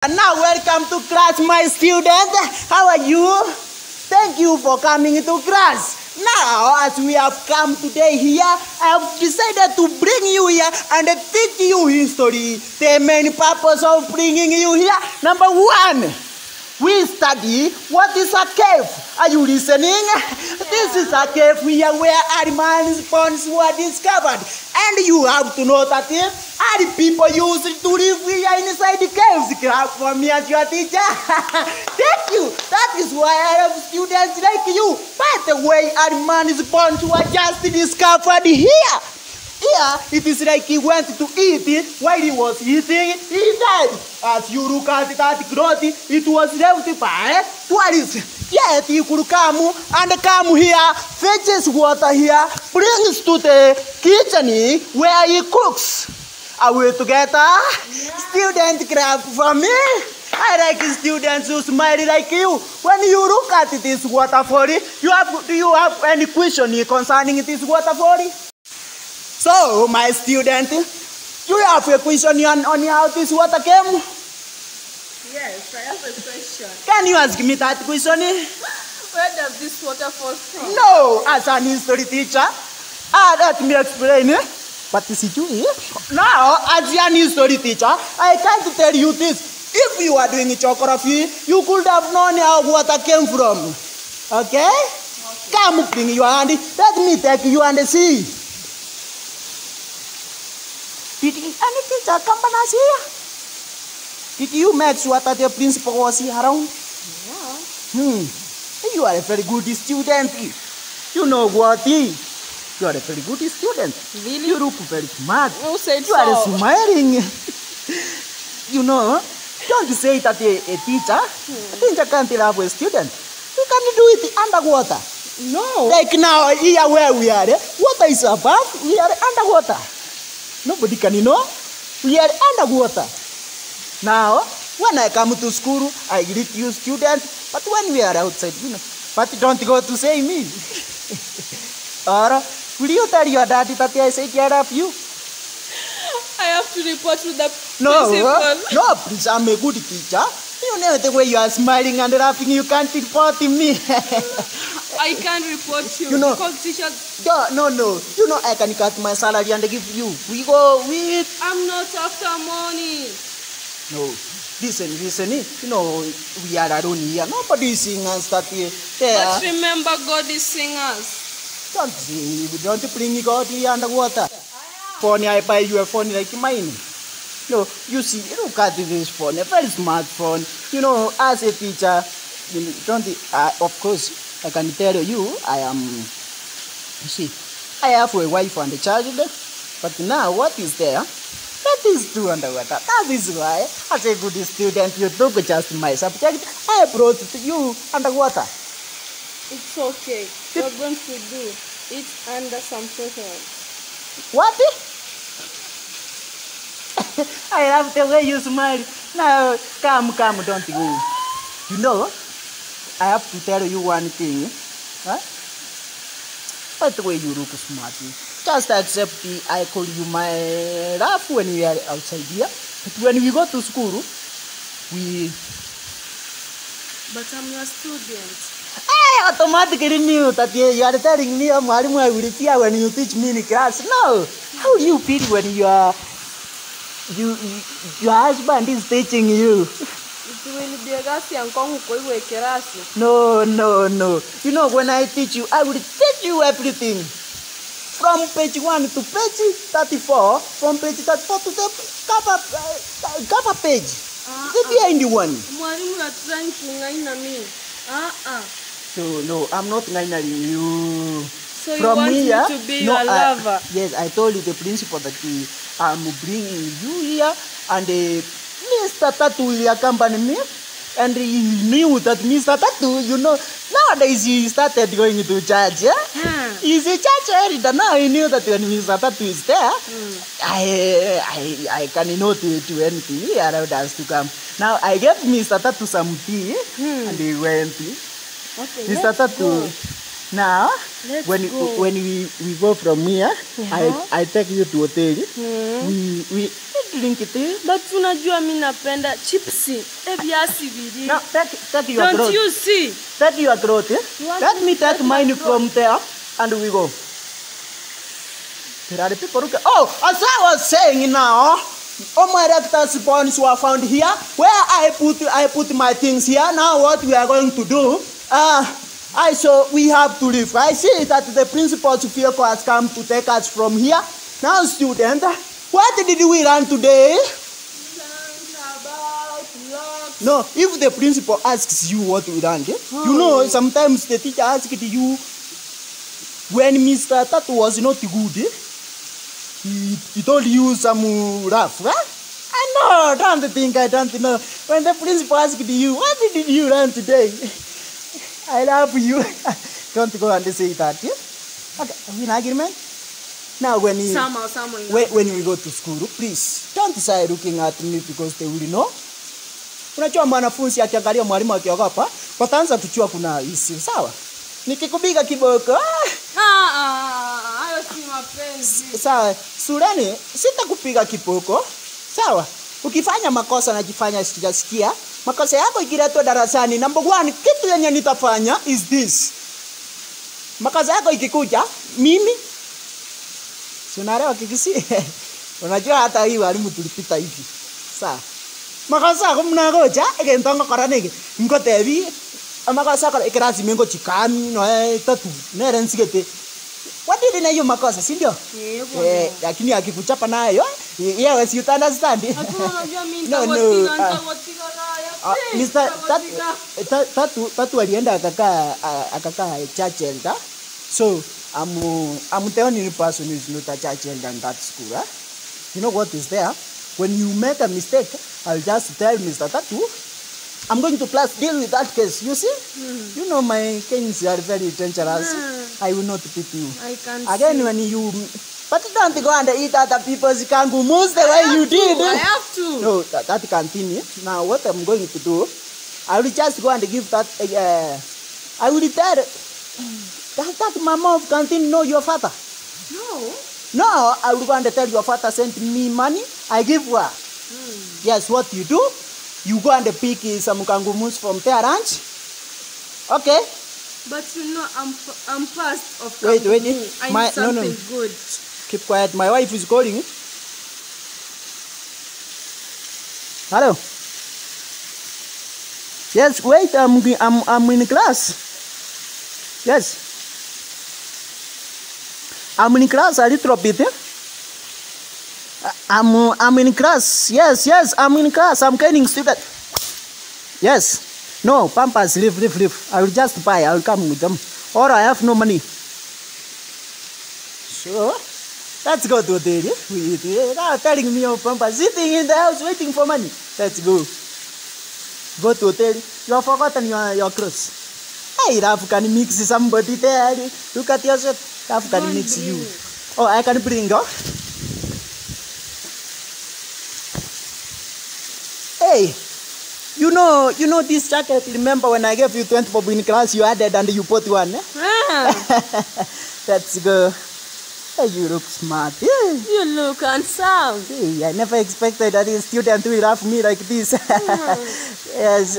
And now welcome to class, my student. How are you? Thank you for coming into class. Now, as we have come today here, I have decided to bring you here and teach you history. The main purpose of bringing you here, number one, we study what is a cave. Are you listening? Yeah. This is a cave here where animals' bones were discovered. And you have to know that the people used to live here inside the caves. Clap for me as your teacher. Thank you. That is why I have students like you. By the way, animals' bones were just discovered here. Here, it is like he went to eat it. While he was eating, he died. As you look at that growth, it was left by tourists. Yet he could come here, fetches water here, brings to the kitchen where he cooks. Are we together? Yeah. Student, clap for me. I like students who smile like you. When you look at this waterfall, do you have any question concerning this waterfall? So, my student, do you have a question on how this water came? Yes, I have a question. Can you ask me that question? Where does this water fall from? No, as an history teacher. Let me explain. But see you now, as an history teacher, I can't tell you this. If you are doing geography, you could have known how water came from. Okay? Come, bring your hand. Let me take you and see. Did any teacher come and see? Did you make sure that the principal was here around? Yeah. You are a very good student. You know what? You are a very good student. Really? You look very smart. Who said you are smiling. You know, don't say that a teacher can't love a student. You can do it underwater. No. Like now, here where we are, water is above, we are underwater. Nobody can, we are underwater. Now, when I come to school, I greet you students, but when we are outside, but don't go to say me. Or, will you tell your daddy that I say care of you? I have to report to the principal. No, please, I'm a good teacher. You know the way you are smiling and laughing, you can't report me. I can't report you, because teachers... No. You know I can cut my salary and give you. We go with... I'm not after money. No. Listen. We are alone here. Nobody is singing us that here. But remember, God is singing us. Don't bring God here underwater. Phone, I buy you a phone like mine. No, you see, look at this phone, a very smart phone. As a teacher, of course, I can tell you, I have a wife and a child, but now what is there? That is too underwater. That is why, as a good student, you took just my subject, I brought you underwater. It's okay. We're going to do it under some pressure. What? I love the way you smile. Now, come, don't go. I have to tell you one thing. By the way you look smart. Just accept I call you my love when we are outside here. But when we go to school, But I'm your student. I automatically knew that you are telling me, I will fear when you teach me in class. No. How you feel when your husband is teaching you? No. When I teach you, I will teach you everything. From page 1 to page 34, from page 34 to the cover page. The behind one. You are trying to ngaina me. No, I'm not ngaining you. So you want me to be your lover? Yes, I told the principal that I'm bringing you here, and Mr. Tatu will accompany me. And he knew that Mr. Tatu, nowadays he started going to church, yeah? He's a church elder. Now he knew that when Mr. Tatu is there, I can not do anything. He allowed us to come. Now I gave Mr. Tatu some tea, and he went. Okay, Mr. Tatu, now when we go from here, I take you to hotel. We drink it. But unajua mimi napenda chipsi. Viazi vili. Now, take your Don't throat. you see? Take your throat. Let me take mine from there and we go. There are the people who can... Oh, as I was saying now, all my rectal spoons were found here. Where I put my things here. Now what we are going to do, we have to leave. I see that the principal Sufioko has come to take us from here. Now student, what did we learn today? No, if the principal asks you what we learned, you know, sometimes the teacher asked you, when Mr. Tatu was not good, he told you some rough, huh? I don't think I don't know. When the principal asked you, what did you learn today? I love you. Don't go and say that, yeah? Okay, are we in agreement? Now when we go to school, please, don't start looking at me because they will know. Unajua mwanafunzi akiangalia mwalimu akiogopa, wataanza kuchua kuna hisi, sawa? Nikikupiga kiboko, hayo si mapenzi. Sawa, shuleni sitakupiga kiboko, sawa? Ukifanya makosa najifanya sijasikia, makosa yako ikiletwa darasani, number 1 kitu yenye nitafanya is this. Makosa yako ikikuja, mimi unaelewa kikisi? Unajua hata hii walimu tulipita hivi. Sawa. Makosa yako mnagoja, ikentongo koranege. Ngotebi, makosa yako ikirasi mengo chikami no tatu. Nere nsigete. What did you makosa, si ndio? Lakini akikuchapa nayo, yeye si understand. No. Mr. Tatu alienda akakaa church elder. So I'm the only person who is not a church elder in that school. Huh? You know what is there? When you make a mistake, I'll just tell Mr. Tatu, I'm going to class, deal with that case. You see? You know my canes are very dangerous. I will not pity you. I can Again, see. when you... But don't go and eat other people's kangumus the way you did. I have to. No, that continue. Now, what I'm going to do, I will just go and give that... I will tell... That mama of canteen know your father? No, I will go and tell your father sent me money. I give her. Yes, what you do? You go and pick some kangumus from their ranch. Okay? But you know, I'm past of Wait. I need something good. Keep quiet. My wife is calling. Hello. Yes, wait. I'm in class. Yes. I'm in class a little bit. I'm in class. Yes, I'm in class. I'm getting student. Yes. No, Pampers, leave. I will just buy. I will come with them. Or I have no money. So, let's go to hotel. They are telling me of Pampers sitting in the house waiting for money. Let's go. Go to hotel. You have forgotten your clothes. Hey, Raf can mix somebody there. Look at yourself. Raf can mix you. Oh, I can bring her. Hey, you know this jacket. Remember when I gave you 20 bob in class, you added and you put one. Eh? Let's go. Hey, you look smart. Yeah. You look handsome. Hey, I never expected that a student will love me like this. Yes.